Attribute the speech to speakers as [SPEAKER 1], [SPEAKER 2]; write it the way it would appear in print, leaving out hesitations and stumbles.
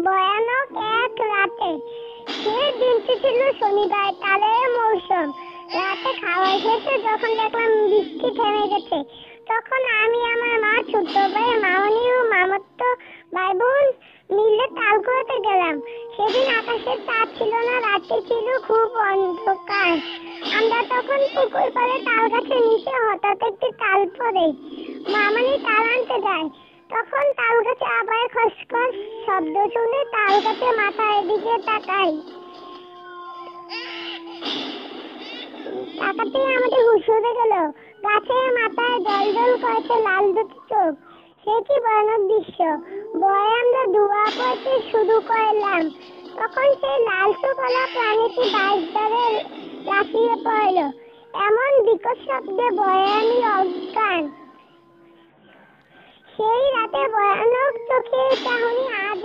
[SPEAKER 1] ভয়ানক এক রাতে, সে দিনটি ছিল শনিবার, তালের মৌসুম। রাতে খাওয়া শেষে যখন দেখলাম বৃষ্টি থেমে গেছে, তখন আমি, আমার মা, ছোট ভাই, মামনি ও মামাতো ভাই বোন মিলে তাল কুড়াতে গেলাম। সেদিন আকাশের চাঁদ ছিল না, রাতে ছিল খুব অন্ধকার। আমরা তখন পুকুর পাড়ে তাল গাছের নিচে হঠাৎ একটি তাল পড়ে। মামনি তাল আনতে যায়, তখন তাল গাছে আবার খসখস শব্দ শুনে তাল গাছে মাথা এদিকে তাকাই। তাকাতেই আমাদের হুঁশ উড়ে গেল। গাছের মাথায় জল করছে লাল দুটি চোখ। সে কি ভয়ানক দৃশ্য! ভয়ে আমরা ধোঁয়া পড়তে শুরু করলাম। তখন সেই লাল চোখওয়ালা প্রাণীটি বাঁশ ধরে লাফিয়ে পড়ল। এমন বিকট শব্দে ভয়ে আমি অজ্ঞান। সেই রাতে ভয়ানক চোখের চাহনি আজ